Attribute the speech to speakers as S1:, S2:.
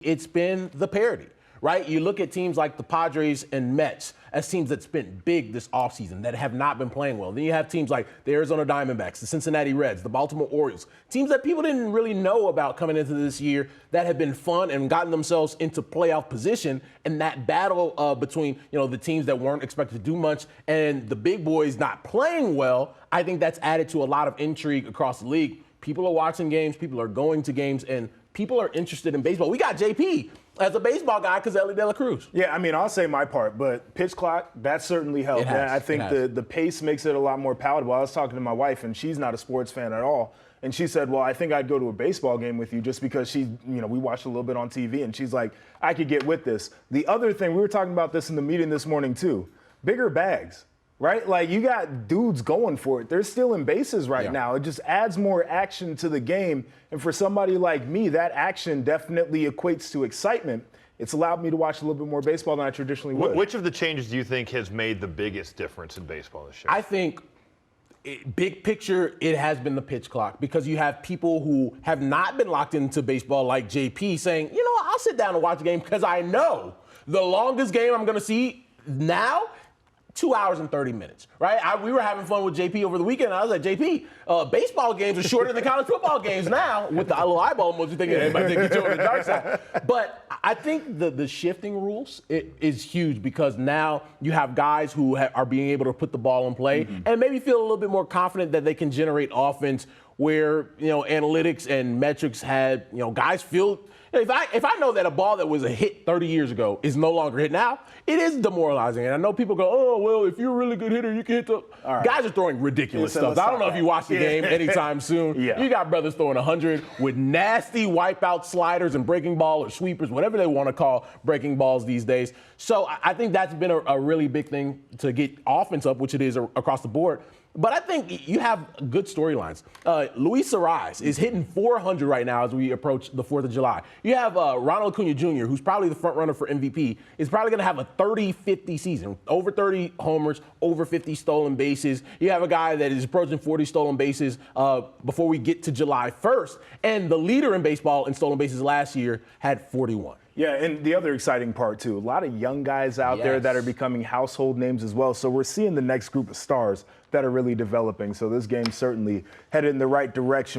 S1: It's been the parity, right? You look at teams like the Padres and Mets as teams that spent big this offseason that have not been playing well. Then you have teams like the Arizona Diamondbacks, the Cincinnati Reds, the Baltimore Orioles, teams that people didn't really know about coming into this year that have been fun and gotten themselves into playoff position. And that battle between, the teams that weren't expected to do much and the big boys not playing well, I think that's added to a lot of intrigue across the league. People are watching games, people are going to games, and people are interested in baseball. We got JP as a baseball guy because Ellie De La Cruz.
S2: Yeah, I mean, I'll say my part, but pitch clock, that certainly helped. I think the pace makes it a lot more palatable. I was talking to my wife, and she's not a sports fan at all. And she said, well, I think I'd go to a baseball game with you just because we watched a little bit on TV. And she's like, I could get with this. The other thing, we were talking about this in the meeting this morning too, bigger bags. Right? Like, you got dudes going for it. They're stealing bases right now. It just adds more action to the game. And for somebody like me, that action definitely equates to excitement. It's allowed me to watch a little bit more baseball than I traditionally would.
S3: Which of the changes do you think has made the biggest difference in baseball this year?
S1: I think, big picture, it has been the pitch clock because you have people who have not been locked into baseball like JP saying, I'll sit down and watch a game because I know the longest game I'm going to see now 2 hours and 30 minutes, right? We were having fun with JP over the weekend. I was like, JP, baseball games are shorter than college football games now with the little eyeball emoji thinking everybody thinks you're on the dark side. But I think the shifting rules is huge because now you have guys who are being able to put the ball in play and maybe feel a little bit more confident that they can generate offense where, analytics and metrics had, guys feel. If I know that a ball that was a hit 30 years ago is no longer hit now, it is demoralizing. And I know people go, oh, well, if you're a really good hitter, you can hit the – Guys are throwing ridiculous stuff. I don't know if you watch the game anytime soon. You got brothers throwing 100 with nasty wipeout sliders and breaking ball or sweepers, whatever they want to call breaking balls these days. So I think that's been a really big thing to get offense up, which it is across the board. But I think you have good storylines. Luis Arraez is hitting 400 right now as we approach the 4th of July. You have Ronald Acuna Jr., who's probably the front runner for MVP, is probably going to have a 30-50 season, over 30 homers, over 50 stolen bases. You have a guy that is approaching 40 stolen bases before we get to July 1st. And the leader in baseball in stolen bases last year had 41.
S2: Yeah, and the other exciting part, too, a lot of young guys out there that are becoming household names as well. So we're seeing the next group of stars that are really developing. So this game's certainly headed in the right direction.